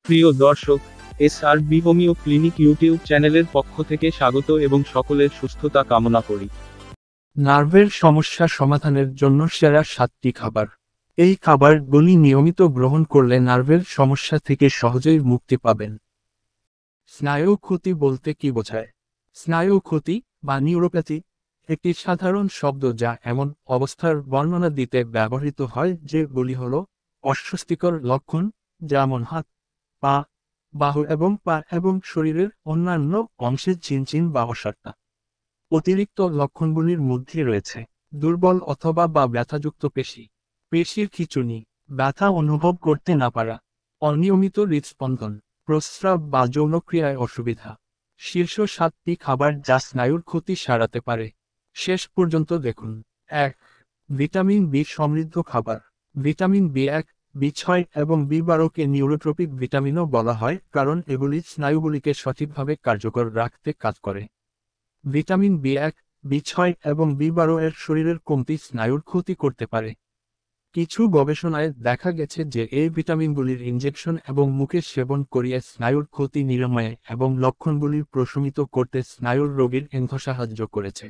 প্রিয় দর্শক, SRB homeo clinic YouTube চ্যানেলের পক্ষ থেকে স্বাগত এবং সকলের সুস্থতা কামনা করি। নার্ভের সমস্যা সমাধানের জন্য সেরা 7টি খাবার। এই খাবারগুলি নিয়মিত গ্রহণ করলে নার্ভের সমস্যা থেকে সহজেই মুক্তি পাবেন। স্নায়ু ক্ষতি বলতে কি বোঝায়? স্নায়ু ক্ষতি বা নিউরোপ্যাথি একটি সাধারণ শব্দ যা এমন অবস্থার বর্ণনা দিতে ব্যবহৃত হয় যেগুলি হল অস্বস্তিকর লক্ষণ, যেমন হাত, পা, বাহু এবং পা এবং শরীরের অন্যান্য অংশে চিনচিন বা অসাড়তা। অতিরিক্ত লক্ষণগুলির মধ্যে রয়েছে দুর্বল অথবা বা ব্যথাযুক্ত পেশি, পেশির খিঁচুনি, ব্যথা অনুভব করতে না পারা, অনিয়মিত হৃদস্পন্দন, প্রস্রাব বা যৌনক্রিয়ায় অসুবিধা। শীর্ষ 7টি খাবার যা স্নায়ুর ক্ষতি সারাতে পারে। শেষ পর্যন্ত দেখুন। 1. ভিটামিন বি সমৃদ্ধ খাবার। ভিটামিন বি1, বি6 এবং বি12কে নিউরোট্রপিক ভিটামিনও বলা হয় কারণ এগুলি স্নায়ুগুলিকে সঠিকভাবে কার্যকর রাখতে কাজ করে। ভিটামিন বি1, বি6 এবং বি12 এর শরীরের কমতি স্নায়ুর ক্ষতি করতে পারে। কিছু গবেষণায় দেখা গেছে যে এই ভিটামিনগুলির ইনজেকশন এবং মুখে সেবন করিয়ে স্নায়ুর ক্ষতি নিরাময়ে এবং লক্ষণগুলি প্রশমিত করতে স্নায়ুর রোগীর সাহায্য করেছে।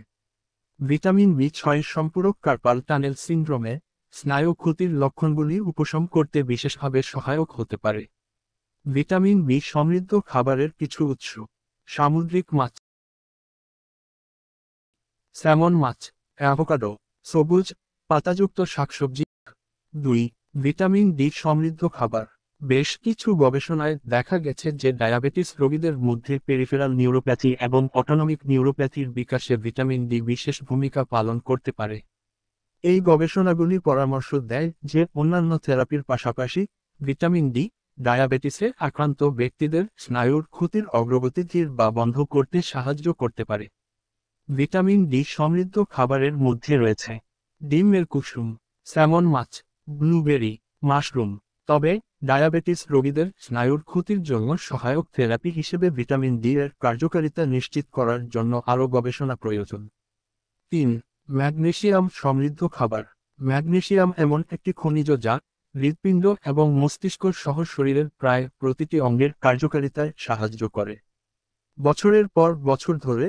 ভিটামিন বি6 সম্পূরক কার্পাল টানেল সিন্ড্রোমে স্নায়ু ক্ষতির লক্ষণগুলি উপশম করতে বিশেষভাবে সহায়ক হতে পারে। ভিটামিন বি সমৃদ্ধ খাবারের কিছু উৎস: সামুদ্রিক মাছ, স্যামন মাছ, অ্যাভোকাডো, সবুজ পাতাযুক্ত শাকসবজি। 2. ভিটামিন ডি সমৃদ্ধ খাবার। বেশ কিছু গবেষণায় দেখা গেছে যে ডায়াবেটিস রোগীদের মধ্যে পেরিফেরাল নিউরোপ্যাথি এবং অটোনমিক নিউরোপ্যাথির বিকাশে ভিটামিন ডি বিশেষ ভূমিকা পালন করতে পারে। এই গবেষণাগুলি পরামর্শ দেয় যে অন্যান্য থেরাপির পাশাপাশি ভিটামিন ডি ডায়াবেটিসে আক্রান্ত ব্যক্তিদের স্নায়ুর ক্ষতির অগ্রগতি ধীর বা বন্ধ করতে সাহায্য করতে পারে। ভিটামিন ডি সমৃদ্ধ খাবারের মধ্যে রয়েছে ডিমের কুসুম, স্যামন মাছ, ব্লুবেরি, মাশরুম। তবে ডায়াবেটিস রোগীদের স্নায়ুর ক্ষতির জন্য সহায়ক থেরাপি হিসেবে ভিটামিন ডি এর কার্যকারিতা নিশ্চিত করার জন্য আরও গবেষণা প্রয়োজন। 3. ম্যাগনেসিয়াম সমৃদ্ধ খাবার। ম্যাগনেসিয়াম এমন একটি খনিজ যা হৃৎপিণ্ড এবং মস্তিষ্ক সহ শরীরের প্রায় প্রতিটি অঙ্গের কার্যকারিতায় সাহায্য করে। বছরের পর বছর ধরে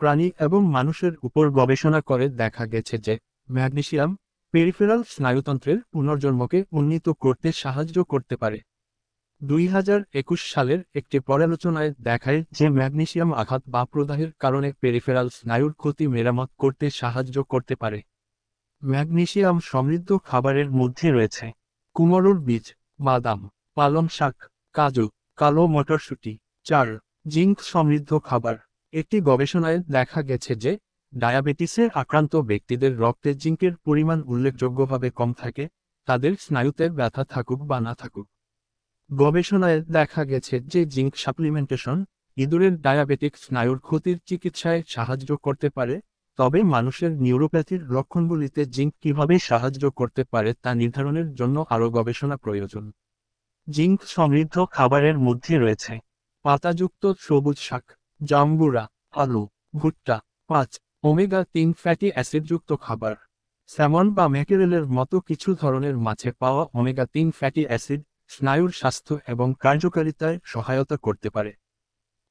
প্রাণী এবং মানুষের উপর গবেষণা করে দেখা গেছে যে ম্যাগনেসিয়াম পেরিফেরাল স্নায়ুতন্ত্রের পুনর্জন্মকে উন্নীত করতে সাহায্য করতে পারে। 2021 সালের একটি পর্যালোচনায় দেখায় যে ম্যাগনেসিয়াম আঘাত বা প্রদাহের কারণে পেরিফেরাল স্নায়ুর ক্ষতি মেরামত করতে সাহায্য করতে পারে। ম্যাগনেসিয়াম সমৃদ্ধ খাবারের মধ্যে রয়েছে কুমড়োর বীজ, বাদাম, পালং শাক, কাজু, কালো মটরশুঁটি। 4. জিঙ্ক সমৃদ্ধ খাবার। একটি গবেষণায় দেখা গেছে যে ডায়াবেটিসে আক্রান্ত ব্যক্তিদের রক্তে জিঙ্কের পরিমাণ উল্লেখযোগ্যভাবে কম থাকে, তাদের স্নায়ুতে ব্যথা থাকুক বা না থাকুক। গবেষণায় দেখা গেছে যে জিঙ্ক সাপ্লিমেন্টেশন ইঁদুরের ডায়াবেটিক স্নায়ুর ক্ষতির চিকিৎসায় সাহায্য করতে পারে। তবে মানুষের নিউরোপ্যাথির লক্ষণগুলিতে জিঙ্ক কিভাবে সাহায্য করতে পারে তা নির্ধারণের জন্য আরও গবেষণা প্রয়োজন। জিঙ্ক সমৃদ্ধ খাবারের মধ্যে রয়েছে পাতাযুক্ত সবুজ শাক, জাম্বুরা, আলু, ভুট্টা। 5. ওমেগা-3 ফ্যাটি অ্যাসিডযুক্ত খাবার। স্যামন বা ম্যাকেরেলের মতো কিছু ধরনের মাছে পাওয়া ওমেগা-3 ফ্যাটি অ্যাসিড স্নায়ুর স্বাস্থ্য এবং কার্যকারিতায় সহায়তা করতে পারে।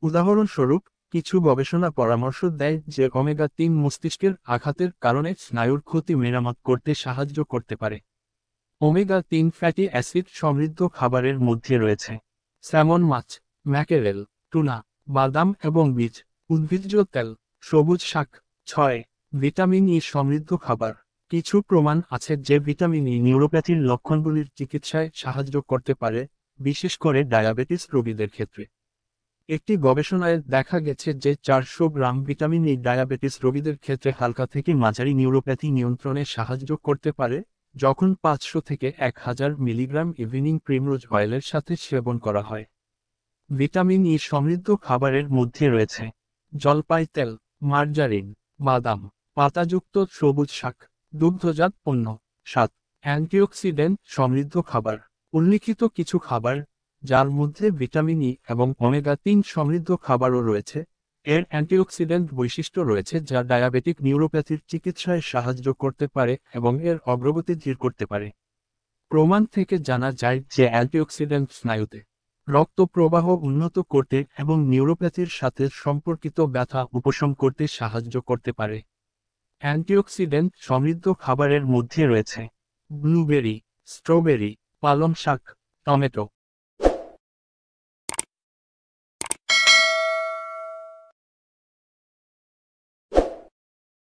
উদাহরণস্বরূপ, কিছু গবেষণা পরামর্শ দেয় যে ওমেগা-3 মস্তিষ্কের আঘাতের কারণে স্নায়ুর ক্ষতি মেরামত করতে সাহায্য করতে পারে। ওমেগা-3 ফ্যাটি অ্যাসিড সমৃদ্ধ খাবারের মধ্যে রয়েছে স্যামন মাছ, ম্যাকেরেল, টুনা, বাদাম এবং বীজ, উদ্ভিজ্জ তেল, সবুজ শাক। 6. ভিটামিন ই সমৃদ্ধ খাবার। কিছু প্রমাণ আছে যে ভিটামিন ই নিউরোপ্যাথির লক্ষণগুলির চিকিৎসায় সাহায্য করতে পারে, বিশেষ করে ডায়াবেটিস রোগীদের ক্ষেত্রে। একটি গবেষণায় দেখা গেছে যে 400 গ্রাম ভিটামিন ই ডায়াবেটিস রোগীদের ক্ষেত্রে হালকা থেকে মাঝারি নিউরোপ্যাথি নিয়ন্ত্রণে সাহায্য করতে পারে, যখন 500 থেকে 1000 মিলিগ্রাম ইভিনিং প্রিমরোজ অয়েলের সাথে সেবন করা হয়। ভিটামিন ই সমৃদ্ধ খাবারের মধ্যে রয়েছে জলপাই তেল, মার্জারিন, বাদাম, পাতাযুক্ত সবুজ শাক, দুগ্ধজাত পণ্য। 7. অ্যান্টিঅক্সিডেন্ট সমৃদ্ধ খাবার। উল্লিখিত কিছু খাবার, যার মধ্যে ভিটামিন ই এবং ওমেগা-3 সমৃদ্ধ খাবারও রয়েছে, এর অ্যান্টিঅক্সিডেন্ট বৈশিষ্ট্য রয়েছে যা ডায়াবেটিক নিউরোপ্যাথির চিকিৎসায় সাহায্য করতে পারে এবং এর অগ্রগতি ধীর করতে পারে। প্রমাণ থেকে জানা যায় যে অ্যান্টিঅক্সিডেন্ট স্নায়ুতে রক্ত প্রবাহ উন্নত করতে এবং নিউরোপ্যাথির সাথে সম্পর্কিত ব্যথা উপশম করতে সাহায্য করতে পারে। অ্যান্টিঅক্সিডেন্ট সমৃদ্ধ খাবারের মধ্যে রয়েছে ব্লুবেরি, স্ট্রবেরি, পালং শাক, টমেটো,